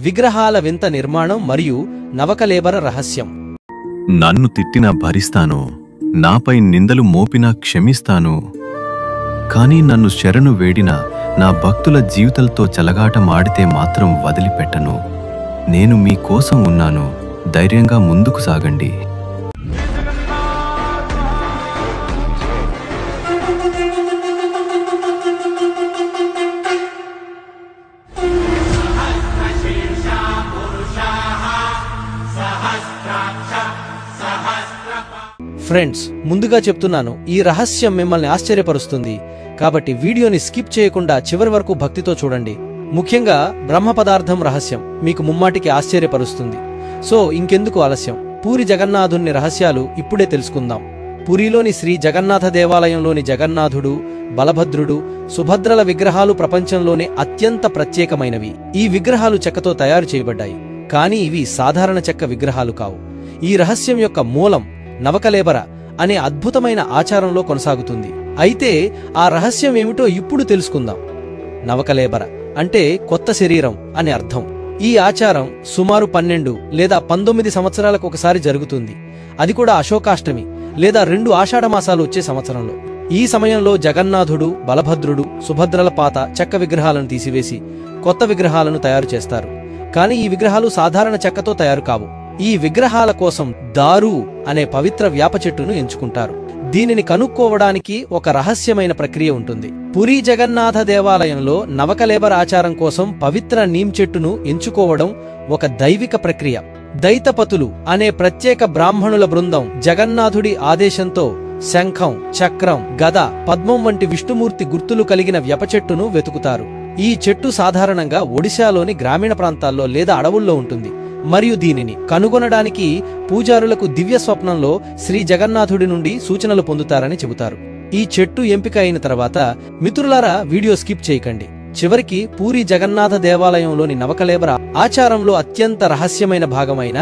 విగ్రహాల వింత నిర్మాణం మరియు నవకలేబర రహస్యం. నన్ను తిట్టినా భరిస్తాను, నాపై నిందలు మోపినా క్షమిస్తాను. కాని నన్ను శరణు వేడిన నా భక్తుల జీవితాలతో చెలగాటమాడితే మాత్రం వదిలిపెట్టను. నేను మీకోసం ఉన్నాను, ధైర్యంగా ముందుకు సాగండి. ఫ్రెండ్స్, ముందుగా చెప్తున్నాను, ఈ రహస్యం మిమ్మల్ని ఆశ్చర్యపరుస్తుంది. కాబట్టి వీడియోని స్కిప్ చేయకుండా చివరి వరకు భక్తితో చూడండి. ముఖ్యంగా బ్రహ్మ పదార్థం రహస్యం మీకు ముమ్మాటికి ఆశ్చర్యపరుస్తుంది. సో ఇంకెందుకు ఆలస్యం, పూరి జగన్నాథుని రహస్యాలు ఇప్పుడే తెలుసుకుందాం. పూరిలోని శ్రీ జగన్నాథ దేవాలయంలోని జగన్నాథుడు, బలభద్రుడు, సుభద్రల విగ్రహాలు ప్రపంచంలోనే అత్యంత ప్రత్యేకమైనవి. ఈ విగ్రహాలు చెక్కతో తయారు చేయబడ్డాయి, కానీ ఇవి సాధారణ చెక్క విగ్రహాలు కావు. ఈ రహస్యం యొక్క మూలం నవకలేబర అనే అద్భుతమైన ఆచారంలో కొనసాగుతుంది. అయితే ఆ రహస్యం ఏమిటో ఇప్పుడు తెలుసుకుందాం. నవకలేబర అంటే కొత్త శరీరం అని అర్థం. ఈ ఆచారం సుమారు 12 లేదా 19 సంవత్సరాలకు ఒకసారి జరుగుతుంది. అది కూడా అశోకాష్టమి లేదా 2 ఆషాఢమాసాలు వచ్చే సంవత్సరంలో. ఈ సమయంలో జగన్నాథుడు, బలభద్రుడు, సుభద్రల పాత చెక్క విగ్రహాలను తీసివేసి కొత్త విగ్రహాలను తయారు చేస్తారు. కానీ ఈ విగ్రహాలు సాధారణ చెక్కతో తయారు కావు. ఈ విగ్రహాల కోసం దారు అనే పవిత్ర వేప చెట్టును ఎంచుకుంటారు. దీనిని కనుక్కోవడానికి ఒక రహస్యమైన ప్రక్రియ ఉంటుంది. పురీ జగన్నాథ దేవాలయంలో నవకలేబర ఆచారం కోసం పవిత్ర నీమ్ చెట్టును ఎంచుకోవడం ఒక దైవిక ప్రక్రియ. దైతపతులు అనే ప్రత్యేక బ్రాహ్మణుల బృందం జగన్నాథుడి ఆదేశంతో శంఖం, చక్రం, గద, పద్మం వంటి విష్ణుమూర్తి గుర్తులు కలిగిన వేప చెట్టును వెతుకుతారు. ఈ చెట్టు సాధారణంగా ఒడిశాలోని గ్రామీణ ప్రాంతాల్లో లేదా అడవుల్లో ఉంటుంది మరియు దీనిని కనుగొనడానికి పూజారులకు దివ్య స్వప్నంలో శ్రీ జగన్నాథుడి నుండి సూచనలు పొందుతారని చెబుతారు. ఈ చెట్టు ఎంపిక అయిన తర్వాత మిత్రులారా వీడియో స్కిప్ చేయకండి. చివరికి పూరి జగన్నాథ దేవాలయంలోని నవకలేబర ఆచారంలో అత్యంత రహస్యమైన భాగమైన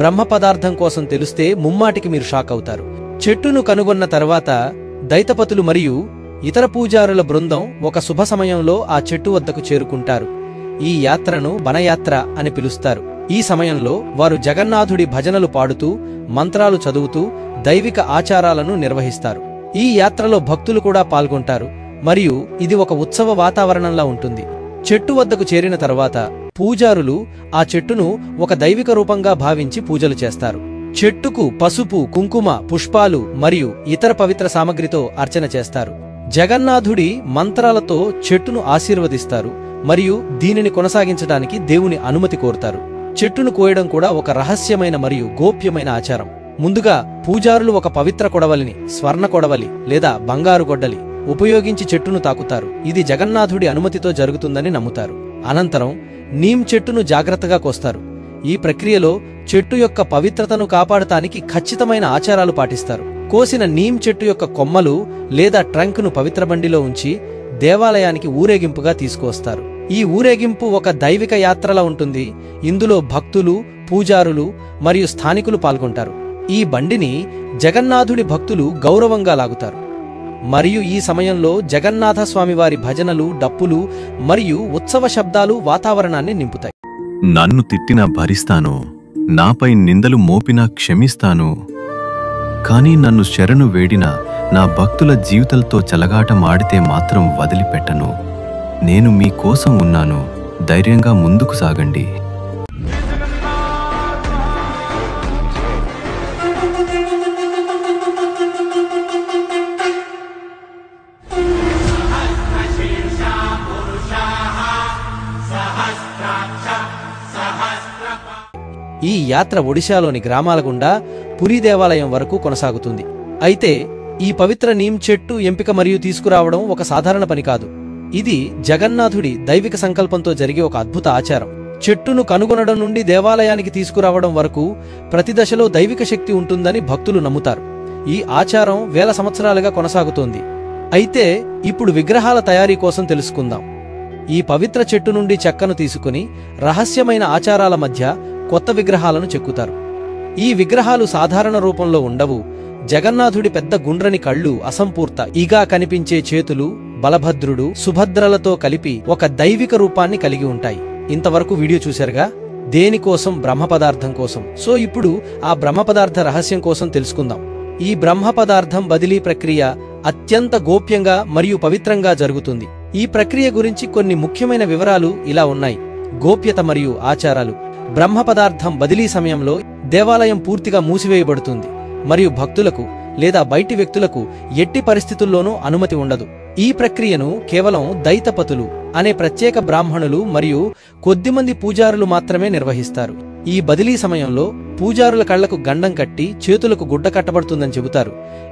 బ్రహ్మ పదార్థం కోసం తెలిస్తే ముమ్మాటికి మీరు షాక్ అవుతారు. చెట్టును కనుగొన్న తర్వాత దైతపతులు మరియు ఇతర పూజారుల బృందం ఒక శుభ సమయంలో ఆ చెట్టు వద్దకు చేరుకుంటారు. ఈ యాత్రను వనయాత్ర అని పిలుస్తారు. ఈ సమయంలో వారు జగన్నాథుడి భజనలు పాడుతూ, మంత్రాలు చదువుతూ దైవిక ఆచారాలను నిర్వహిస్తారు. ఈ యాత్రలో భక్తులు కూడా పాల్గొంటారు మరియు ఇది ఒక ఉత్సవ వాతావరణంలా ఉంటుంది. చెట్టు వద్దకు చేరిన తర్వాత పూజారులు ఆ చెట్టును ఒక దైవిక రూపంగా భావించి పూజలు చేస్తారు. చెట్టుకు పసుపు, కుంకుమ, పుష్పాలు మరియు ఇతర పవిత్ర సామగ్రితో అర్చన చేస్తారు. జగన్నాథుడి మంత్రాలతో చెట్టును ఆశీర్వదిస్తారు మరియు దీనిని కొనసాగించడానికి దేవుని అనుమతి కోరుతారు. చెట్టును కోయడం కూడా ఒక రహస్యమైన మరియు గోప్యమైన ఆచారం. ముందుగా పూజారులు ఒక పవిత్ర కొడవలిని, స్వర్ణ కొడవలి లేదా బంగారు గొడ్డలి ఉపయోగించి చెట్టును తాకుతారు. ఇది జగన్నాథుడి అనుమతితో జరుగుతుందని నమ్ముతారు. అనంతరం నీమ్ చెట్టును జాగ్రత్తగా కోస్తారు. ఈ ప్రక్రియలో చెట్టు యొక్క పవిత్రతను కాపాడటానికి ఖచ్చితమైన ఆచారాలు పాటిస్తారు. కోసిన నీమ్ చెట్టు యొక్క కొమ్మలు లేదా ట్రంక్ను పవిత్ర బండిలో ఉంచి దేవాలయానికి ఊరేగింపుగా తీసుకువస్తారు. ఈ ఊరేగింపు ఒక దైవిక యాత్రలా ఉంటుంది. ఇందులో భక్తులు, పూజారులు మరియు స్థానికులు పాల్గొంటారు. ఈ బండిని జగన్నాథుడి భక్తులు గౌరవంగా లాగుతారు మరియు ఈ సమయంలో జగన్నాథ స్వామివారి భజనలు, డప్పులు మరియు ఉత్సవ శబ్దాలు వాతావరణాన్ని నింపుతాయి. నన్ను తిట్టినా భరిస్తాను, నాపై నిందలు మోపినా క్షమిస్తాను. కాని నన్ను శరణు వేడిన నా భక్తుల జీవితాలతో చెలగాటమాడితే మాత్రం వదిలిపెట్టను. నేను మీకోసం ఉన్నాను, ధైర్యంగా ముందుకు సాగండి. ఈ యాత్ర ఒడిశాలోని గ్రామాల గుండా పురీ దేవాలయం వరకు కొనసాగుతుంది. అయితే ఈ పవిత్ర నీమ్ చెట్టు ఎంపిక మరియు తీసుకురావడం ఒక సాధారణ పని కాదు. ఇది జగన్నాథుడి దైవిక సంకల్పంతో జరిగే ఒక అద్భుత ఆచారం. చెట్టును కనుగొనడం నుండి దేవాలయానికి తీసుకురావడం వరకు ప్రతి దశలో దైవిక శక్తి ఉంటుందని భక్తులు నమ్ముతారు. ఈ ఆచారం వేల సంవత్సరాలుగా కొనసాగుతోంది. అయితే ఇప్పుడు విగ్రహాల తయారీ కోసం తెలుసుకుందాం. ఈ పవిత్ర చెట్టు నుండి చెక్కను తీసుకుని రహస్యమైన ఆచారాల మధ్య కొత్త విగ్రహాలను చెక్కుతారు. ఈ విగ్రహాలు సాధారణ రూపంలో ఉండవు. జగన్నాథుడి పెద్ద గుండ్రని కళ్ళు, అసంపూర్త ఇగా కనిపించే చేతులు, బలభద్రుడు, సుభద్రలతో కలిపి ఒక దైవిక రూపాన్ని కలిగి ఉంటాయి. ఇంతవరకు వీడియో చూశారుగా, దేనికోసం? బ్రహ్మ పదార్థం కోసం. సో ఇప్పుడు ఆ బ్రహ్మ పదార్థ రహస్యం కోసం తెలుసుకుందాం. ఈ బ్రహ్మ పదార్థం బదిలీ ప్రక్రియ అత్యంత గోప్యంగా మరియు పవిత్రంగా జరుగుతుంది. ఈ ప్రక్రియ గురించి కొన్ని ముఖ్యమైన వివరాలు ఇలా ఉన్నాయి. గోప్యత మరియు ఆచారాలు. బ్రహ్మ పదార్థం బదిలీ సమయంలో దేవాలయం పూర్తిగా మూసివేయబడుతుంది మరియు భక్తులకు లేదా బయటి వ్యక్తులకు ఎట్టి పరిస్థితుల్లోనూ అనుమతి ఉండదు. ఈ ప్రక్రియను కేవలం దైతపతులు అనే ప్రత్యేక బ్రాహ్మణులు మరియు కొద్దిమంది పూజారులు మాత్రమే నిర్వహిస్తారు. ఈ బదిలీ సమయంలో పూజారుల కళ్లకు గండం కట్టి చేతులకు గుడ్డ కట్టబడుతుందని చెబుతారు.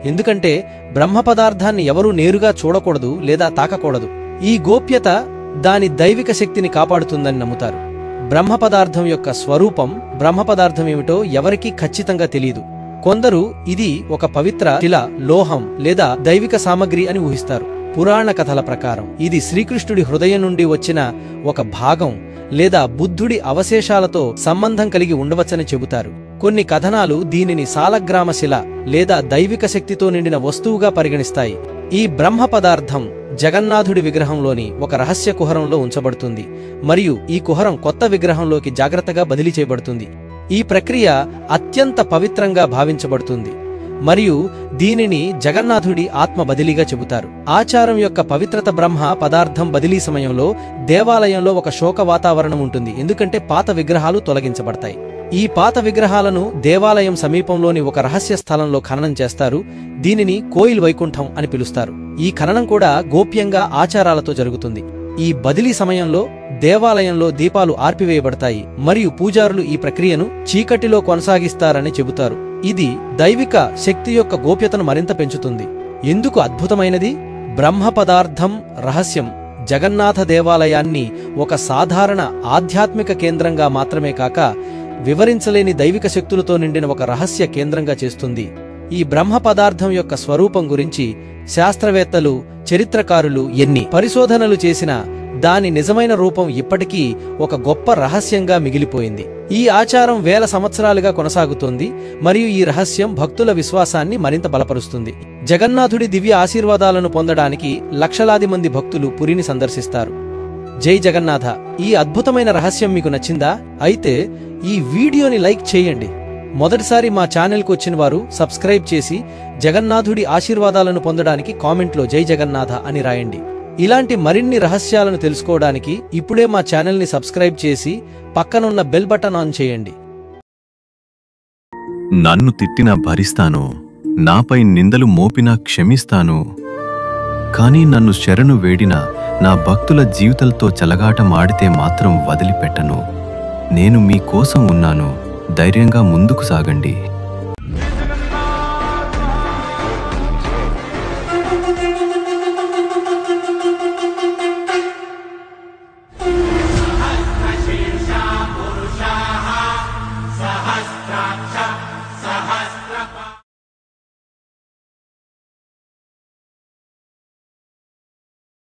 ఎందుకంటే బ్రహ్మ పదార్థాన్ని ఎవరూ నేరుగా చూడకూడదు లేదా తాకకూడదు. ఈ గోప్యత దాని దైవిక శక్తిని కాపాడుతుందని నమ్ముతారు. బ్రహ్మ పదార్థం యొక్క స్వరూపం, బ్రహ్మ పదార్థం ఏమిటో ఎవరికీ ఖచ్చితంగా తెలియదు. కొందరు ఇది ఒక పవిత్ర శిల, లోహం లేదా దైవిక సామగ్రి అని ఊహిస్తారు. పురాణ కథల ప్రకారం ఇది శ్రీకృష్ణుడి హృదయం నుండి వచ్చిన ఒక భాగం లేదా బుద్ధుడి అవశేషాలతో సంబంధం కలిగి ఉండవచ్చని చెబుతారు. కొన్ని కథనాలు దీనిని సాలగ్రామ శిల లేదా దైవిక శక్తితో నిండిన వస్తువుగా పరిగణిస్తాయి. ఈ బ్రహ్మ పదార్థం జగన్నాథుడి విగ్రహంలోని ఒక రహస్య కుహరంలో ఉంచబడుతుంది మరియు ఈ కుహరం కొత్త విగ్రహంలోకి జాగ్రత్తగా బదిలీ చేయబడుతుంది. ఈ ప్రక్రియ అత్యంత పవిత్రంగా భావించబడుతుంది మరియు దీనిని జగన్నాథుడి ఆత్మ బదిలీగా చెబుతారు. ఆచారం యొక్క పవిత్రత. బ్రహ్మ పదార్థం బదిలీ సమయంలో దేవాలయంలో ఒక శోక వాతావరణం ఉంటుంది, ఎందుకంటే పాత విగ్రహాలు తొలగించబడతాయి. ఈ పాత విగ్రహాలను దేవాలయం సమీపంలోని ఒక రహస్య స్థలంలో ఖననం చేస్తారు. దీనిని కోయిల్ వైకుంఠం అని పిలుస్తారు. ఈ ఖననం కూడా గోప్యంగా ఆచారాలతో జరుగుతుంది. ఈ బదిలీ సమయంలో దేవాలయంలో దీపాలు ఆర్పివేయబడతాయి మరియు పూజారులు ఈ ప్రక్రియను చీకటిలో కొనసాగిస్తారని చెబుతారు. ఇది దైవిక శక్తి యొక్క గోప్యతను మరింత పెంచుతుంది. ఎందుకు అద్భుతమైనది? బ్రహ్మ పదార్థం రహస్యం జగన్నాథ దేవాలయాన్ని ఒక సాధారణ ఆధ్యాత్మిక కేంద్రంగా మాత్రమే కాక వివరించలేని దైవిక శక్తులతో నిండిన ఒక రహస్య కేంద్రంగా చేస్తుంది. ఈ బ్రహ్మ పదార్థం యొక్క స్వరూపం గురించి శాస్త్రవేత్తలు, చరిత్రకారులు ఎన్ని పరిశోధనలు చేసినా దాని నిజమైన రూపం ఇప్పటికీ ఒక గొప్ప రహస్యంగా మిగిలిపోయింది. ఈ ఆచారం వేల సంవత్సరాలుగా కొనసాగుతోంది మరియు ఈ రహస్యం భక్తుల విశ్వాసాన్ని మరింత బలపరుస్తుంది. జగన్నాథుడి దివ్య ఆశీర్వాదాలను పొందడానికి లక్షలాది మంది భక్తులు పురిని సందర్శిస్తారు. జై జగన్నాథ. ఈ అద్భుతమైన రహస్యం మీకు నచ్చిందా? అయితే ఈ వీడియోని లైక్ చేయండి. మొదటిసారి మా ఛానల్కు వచ్చిన వారు సబ్స్క్రైబ్ చేసి జగన్నాథుడి ఆశీర్వాదాలను పొందడానికి కామెంట్లో జై జగన్నాథ అని రాయండి. ఇలాంటి మరిన్ని రహస్యాలను తెలుసుకోవడానికి ఇప్పుడే మా ఛానల్ని సబ్స్క్రైబ్ చేసి పక్కనున్న బెల్ బటన్ ఆన్ చేయండి. నన్ను తిట్టినా భరిస్తాను, నాపై నిందలు మోపినా క్షమిస్తాను. కానీ నన్ను శరణు వేడిన నా భక్తుల జీవితాలతో చెలగాటమాడితే మాత్రం వదిలిపెట్టను. నేను మీ కోసం ఉన్నాను. ధైర్యంగా ముందుకు సాగండి.